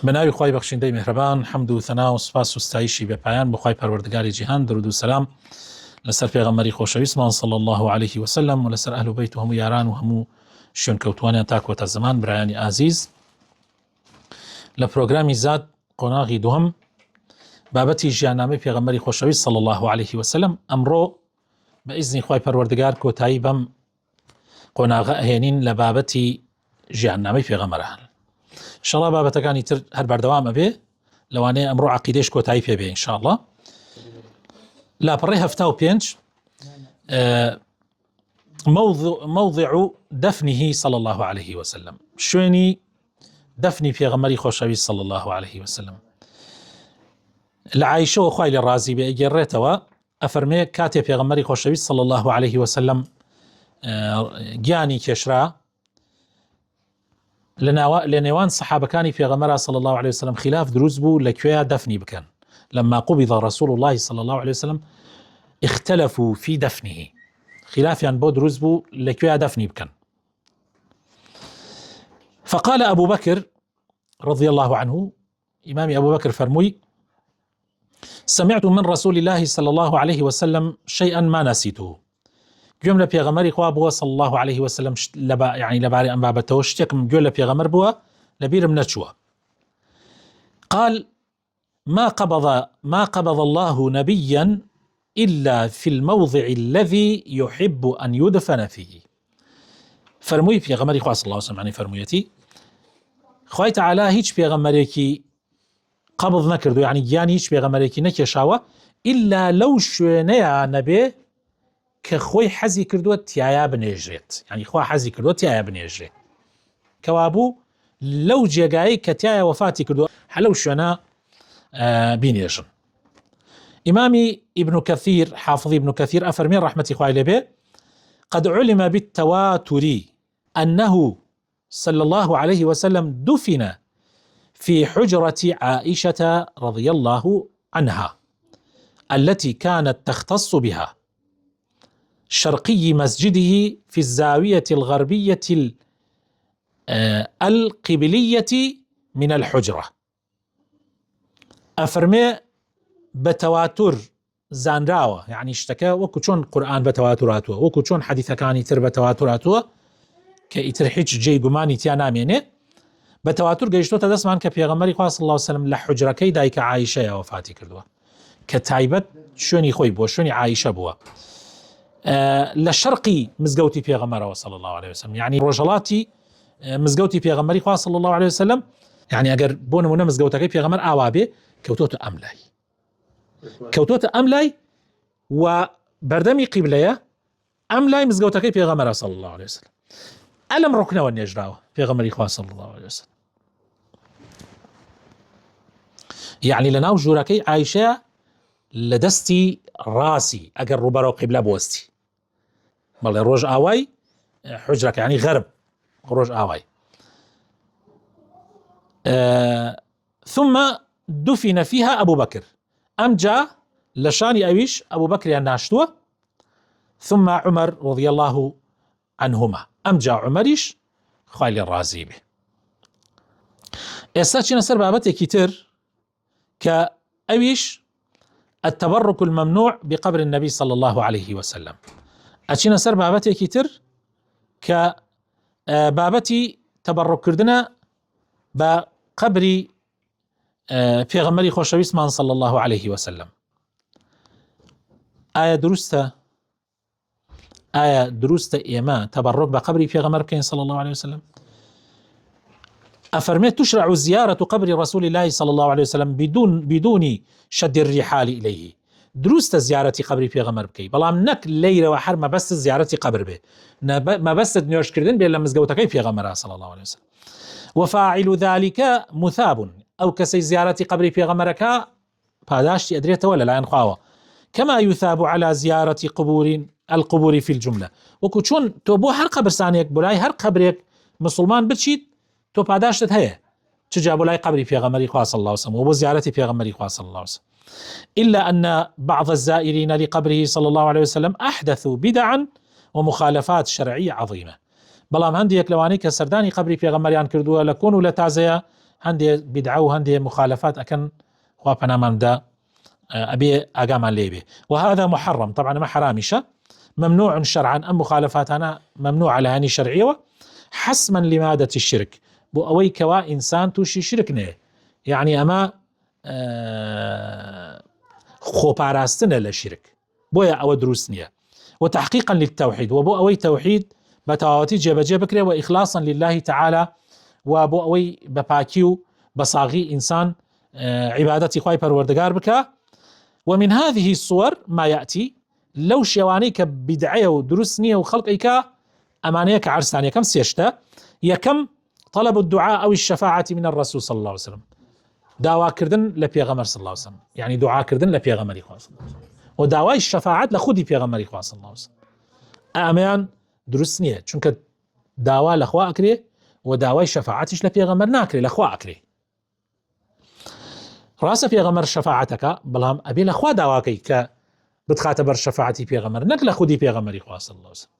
بناوی خوای بخشنده مهربان، حمد و ثنا و سپاس و ستایشی به پایان بخوای پروردگاری جهان، درود و سلام لسر پیغمبری خوشویسمان صلی الله علیه و سلم و لسر اهل بیت و همو یاران و همو شوێنکەوتوانیان تا کۆتە زەمان. برایانی ئازیز، لە پرۆگرامی زاد قۆناغی دووەم بابەتی ژیاننامەی پێغەمبەری خۆشەویست صلی الله علیه و سلم ئەمڕۆ بە ئیزنی خوای پەروەردگار کۆتایی بەم قۆناغە ئەهێنین لە بابەتی ژیاننامەی پێغەمبەران. ئینشاءڵڵا بابەتەکانی تر هەر بەردەوام ئەبێ، لەوانەیە ئەمڕۆ عەقیدەیش کۆتایی پێ بێ ئینشاءڵڵا. لاپەڕەی 75 موضع دفنه صلى الله عليه وسلم، شوێنی دفنی پێغەمبەری خۆشەویست صلى الله عليه وسلم. لە عایشەوە خوای لێ ڕازی بێ ئەگەڕێتەوە، ئەفەرمێ کاتێ پێغەمبەری خۆشەویست صلى الله عليه وسلم گیانی کێشرا، لە نێوان سەحابەکانی پێغەمبەر صلى الله عليه وسلم خلاف دروست بوو لەکوێ دەفنی بکەن. لما قبض رسول الله صلى الله عليه وسلم اختلفوا في دفنه، خلافيان بو دروز بو لكويا دفني بكن. فقال أبو بكر رضي الله عنه، إمام أبو بكر فرموي: سمعت من رسول الله صلى الله عليه وسلم شيئا ما نسيته. جملة بيغمر إخوة صلى الله عليه وسلم يعني لباري أنبابته وشتكم جملة بيغمر بوا لبير من نشوة. قال: ما قبض الله نبيا إلا في الموضع الذي يحب أن يدفن فيه. فرموي پیغمبری خوا صلی الله علیه و سلم، يعني فرمویتی خوای تعالی هیچ پیغمبرێکی قبض نکردو، يعني گیانی هیچ پیغمبرێکی نکێشاوە إلا لو شوێنەیە نەبێ کە خۆی حەزی کردووە تایە بنێژرێت، يعني خوا حەزی کردووە تایە بنێژرێت، کەوابوو لەو جێگایی کە تایە وەفاتی کردووە هەلەو شوێنە بینێژن. إمامي ابن كثير، حافظ ابن كثير أفرمي رحمة إخوائي لبي: قد علم بالتواتر أنه صلى الله عليه وسلم دفن في حجرة عائشة رضي الله عنها التي كانت تختص بها، شرقي مسجده في الزاوية الغربية القبلية من الحجرة. أفرمي بتواتر زانراوة، يعني اشتكى وكو چون قرآن بتواتراتوه، وكو چون حديثكاني تر بتواتراتوه كإتر حيج جي قماني تياناميني بتواتر قيشتو تدسمان كبيغمبري خواه صلى الله عليه وسلم لحجركي دايك عايشة وفاتي كردوه، كتايبت شوني خوي بوا شوني عايشة بوا لشرقي مزقوتي بيغمبره صلى الله عليه وسلم، يعني رجلاتي مزقوتي بيغمبري خواه صلى الله عليه وسلم، يعني اگر بونمونه مزقوتكي بيغمبر آوابي كوتوتو أملاي، كوتوتو أملاي وبردمي قبلية أملاي مزقوتكي بيغمبر صلى الله عليه وسلم. ألم ركنا ونجراوه بيغمبري خواه صلى الله عليه وسلم، يعني لناو جوركي عايشة لدستي راسي اگر روبرو قبلة بوستي بل روج آواي حجرك، يعني غرب روج آواي. ثم دفن فيها أبو بكر، أم جاء لشاني أويش أبو بكر الناشتوه، ثم عمر رضي الله عنهما، أم جاء عمريش خالي الرازي به. استاچنا سر بابته كتير كأويش التبرك الممنوع بقبر النبي صلى الله عليه وسلم، أچنا سر بابته كتير كبابتي تبرك كردنا بقبري پیغمبری خوشویستمان صلی الله علیه و سلم. آیا درسته ایما تبرک بقبری پیغمبر بکن صلی الله علیه و سلم؟ أفرميت: تشرع زيارة قبر رسول الله صلى الله عليه وسلم بدون شد الرحال إليه. درست زيارة قبر پیغمبر بكي، بلام نك ليلة وحر ما بس زيارة قبر به، ما بس نيوش كردن بيلا مزقوتكي پیغمبر صلى الله عليه وسلم. وفاعل ذلك مثاب، أو كسي زيارة قبر پیغمبرك پاداشتی أدريته ولا لا ينخواوا، كما يثاب على زيارة القبور في الجملة. وكو چون تو بو هر قبر ثانيك بولاي هر قبرك مسلمان بتشيد تو پاداشتت هي تجا بولاي قبر پیغمبري خواه صلى الله عليه وسلم وبو زيارة پیغمبري خواه صلى الله عليه وسلم. إلا أن بعض الزائرين لقبره صلى الله عليه وسلم أحدثوا بدعا ومخالفات شرعية عظيمة. بلام هنديك لواني كسرداني قبري پیغمبريان كردوها لكونوا لتازيا هندي بدعة وهندي مخالفات أكن خوابنا من دا أبي أقام ليبه، وهذا محرم طبعا ما حرامشة، ممنوع شرعا. أم مخالفاتنا ممنوع على هني شرعية حسما لمادة الشرك، بو أوي كوا إنسان توشي شركنه، يعني أما خوباراستنا للشرك بويا أو دروسنيا، وتحقيقا للتوحيد، وبو أوي توحيد بتواوتي جيب بكري، وإخلاصا لله تعالى، وبو أوي بباكيو بصاغي إنسان عبادتي خواي پروردگار بك. ومن هذه الصور ما يأتي لو شوانيك بدعية ودروسنية وخلق إيكا أمانيك عرسانية كم سيشتا يكم طلب الدعاء أو الشفاعة من الرسول صلى الله عليه وسلم، دعوة كردن لبيغمر صلى الله عليه وسلم، يعني دعاء كردن لبيغمر صلى الله عليه وسلم، ودعوة الشفاعة لخودي بيغمر صلى الله عليه وسلم. أمان دروسنية چونك دعوة لخوا أكري ودعوة شفاعتش لبيغمر ناكري لخوا أكري. راسه بيغمر شفاعتك بلام أبي لخوا دعواكي ك بتخاتبر شفاعتي بيغمر نك لخودي بيغمر صلى الله عليه وسلم.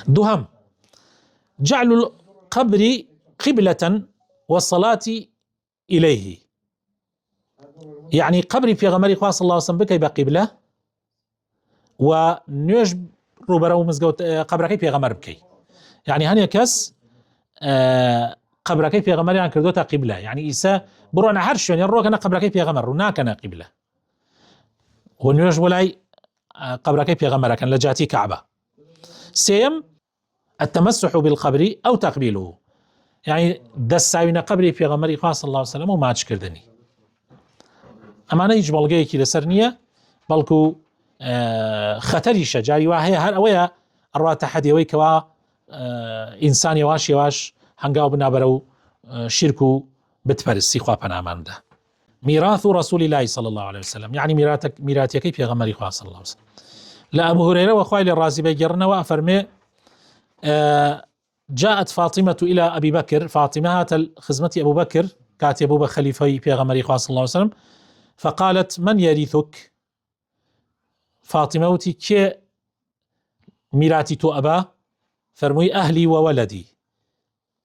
دهم جعل القبر قبلة والصلاة إليه، يعني قبري بيغمر صلى الله عليه وسلم بكي بقبلة ونيوش روبرو مزقوت قبركي بيغمر بكي، يعني هني كس قبركي بيغمر يعني كردوتا قبلة، يعني إيسا برونا عرش يعني الروك أنا قبركي بيغمر وناكنا قبلة، ونيوش ولاي قبركي بيغمر كان لجاتي كعبة. سيم التمسح بالقبر أو تقبيله، يعني دساوين قبري بيغمر صلى الله عليه وسلم وما تشكردني أما أنا يجب الجيكي لسرنية بلكو خطري شجاري وهي هر أويا أروى تحدي ويكوا إنسان يواش هنگاو بنابرو شركو بتبرسي خواه پنامان ده. ميراث رسول الله صلى الله عليه وسلم، يعني ميراثي بيغمر صلى الله عليه وسلم. لا أبو هريرة وخوالي الرازي بيجرنا وأفرمي جاءت فاطمة إلى أبي بكر، فاطمة خزمة أبو بكر كاتب أبو خليفة بيغمر صلى الله عليه وسلم، فقالت من يرثك؟ فاطمة وتي كي ميراثي تو أبا؟ فرمي أهلي وولدي،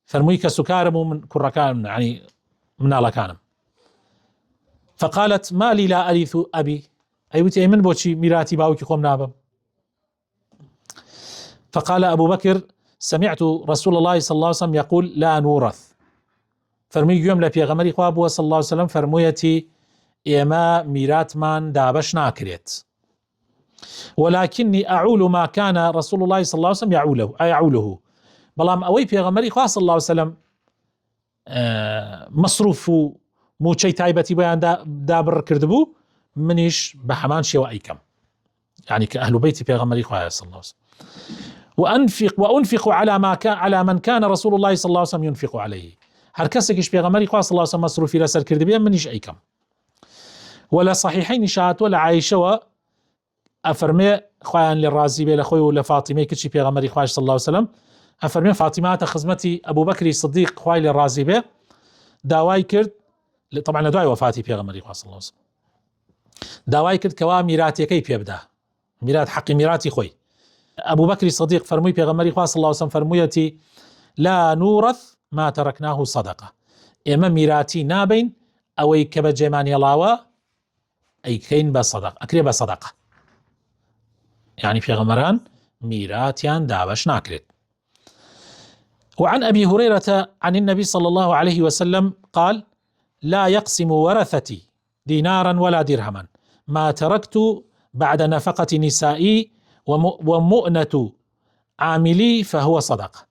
فرمي كسكارم من كركان يعني من على كانم. فقالت ما لي لا أرث أبي، أيوتي من بوشي ميراثي باوكي خوم نابم. فقال أبو بكر سمعت رسول الله صلى الله عليه وسلم يقول لا نورث، فرمي يوم لبي غمري خواب صلى الله عليه وسلم فرميتي إما ميرات من دابش ناكريت، ولكني أعول ما كان رسول الله صلى الله عليه وسلم يعوله. بلام أوي بي غمري خواب صلى الله عليه وسلم مصروف موشي تايبتي بيان دابر كردبو منيش بحمان شيء أيكم، يعني كأهل بيتي بي غمري خواب صلى الله عليه وسلم. وأنفق على من كان رسول الله صلى الله عليه وسلم ينفق عليه، هر كسكش بيغمري خواه صلى الله عليه وسلم مصروفي لسر كرد بيان منيش أيكم. ولا صحيحين شاهت ولا عايشة أفرمي خوان للرازي بيلا خوي ولا فاطمة كتشي بيغمري خواه صلى الله عليه وسلم أفرمي فاطمة خزمتي أبو بكر الصديق خواه للرازي بي داواي كرد، طبعا دواي وفاتي بيغمري خواه صلى الله عليه وسلم داواي كرد كوا ميراتي كي بيبدا ميرات حقي ميراتي خوي. أبو بكر الصديق فرمي بيغمري خواه صلى الله عليه وسلم فرميتي لا نورث ما تركناه صدقة، إما ميراتي نابين أو كبجمان يلاوى أي كين بصدقة أكري بصدقة، يعني في غمران ميراتيان دابش ناكرت. وعن أبي هريرة عن النبي صلى الله عليه وسلم قال لا يقسم ورثتي دينارا ولا درهما ما تركت بعد نفقة نسائي ومؤنة عاملي فهو صدقة.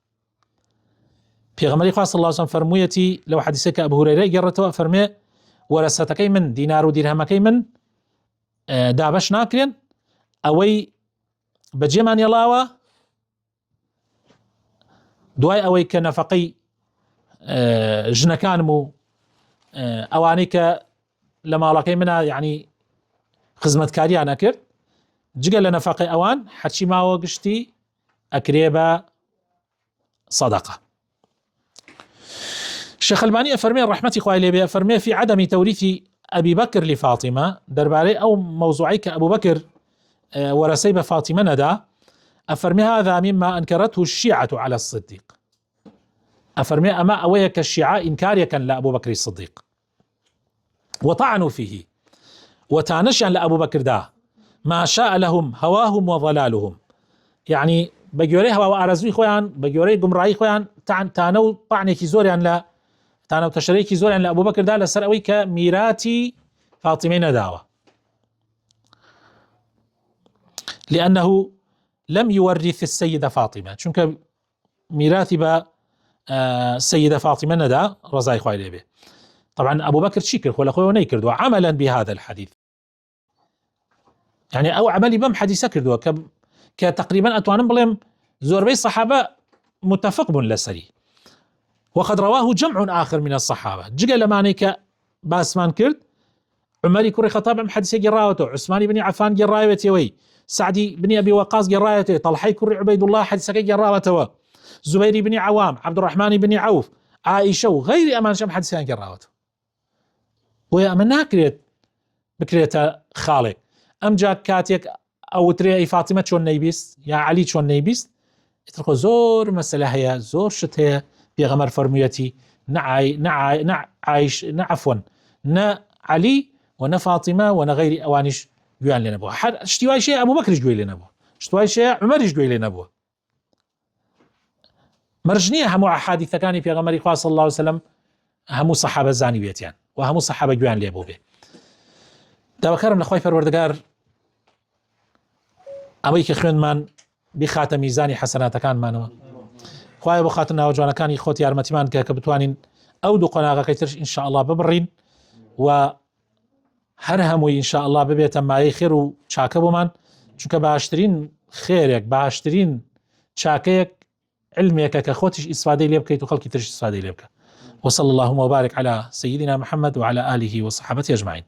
في غمري صلى الله عليه وسلم فرميتي لو حديثك أبو هريرة قررته فرمي ورثتكي من دينار ودرهمكي من دابش ناكرين أوي بجيمان يلاوى دواي أوي كنفقي جنكانمو أوانيك لما لقي منها يعني خزمة كاري أنا كرت جقل لنفقي أوان حتشي ما وقشتي أكريبا صدقة. الشيخ الباني أفرمي رحمتي خوالي بي أفرمي في عدم توريث أبي بكر لفاطمة درباري أو موضوعيك أبو بكر ورسيب فاطمة ندى أفرمي هذا مما أنكرته الشيعة على الصديق، أفرمي أما أويك الشيعاء إنكاريا كان لأبو بكر الصديق وطعنوا فيه وتانشيا لأبو بكر دا ما شاء لهم هواهم وضلالهم، يعني بجوري هوا وأرزوي خوان بجوري جمراي خوان تانو طعني كيزوريان لا تانو تشريكي زوريان لأبو بكر دا لسرأوي كميراتي فاطمين داوة، لأنه لم يورث السيدة فاطمة چونك ميراثي با السيدة فاطمة ندا رضاي خوي ليه. طبعا أبو بكر شكر ولا خوي ونيكردوا عملا بهذا الحديث، يعني أو عملي بم حديثة كردوا كتقريبا أتوانم بلهم زوربي الصحابة متفق بن لسري، وقد رواه جمع آخر من الصحابة جيجا لمانيك باسمان كرد عمري كوري خطاب حديثة جراوته، عثماني بن عفان جراوته وي، سعدي بن أبي وقاص جراوته، طلحي كوري عبيد الله حديثة جراوته، زبيري بن عوام، عبد الرحمن بن عوف، عائشة وغير أمان شم حديثة جراوته، ويا أمنا كريت بكريتا خالق أم جاك كاتيك أو تري فاطمة شون نيبيس يا علي شون نيبيس اتركوا زور مسألة هي زور شت هي بيغمر فرميتي عايش عفوا نا علي ونا فاطمة ونا غير أوانش جوان لنا بوه اشتواي شيء أبو بكر جوي لنا بوه اشتواي شيء عمر جوي لنا بوه مرجنية همو حادثة كان في غمر إخوة صلى الله عليه وسلم همو صحابة زاني بيتيان وهمو صحابة جوان لي أبو به دا بكرم لخوي فروردگار أميك خوين من بخاتم ميزاني حسنات كان مانو خواهي بخاتنا وجوانا كان يخوت يارمتمان كبتوانين أو دو قناغا كيترش إن شاء الله ببرين و هرهموي إن شاء الله ببيتا ما يخير و چاكبو من چونك باشترين خيرك باشترين چاكيك علميك كخوتش إسفادي ليبك يتخلق ترش إسفادي ليبك. وصلى اللهم وبارك على سيدنا محمد وعلى آله وصحبه أجمعين.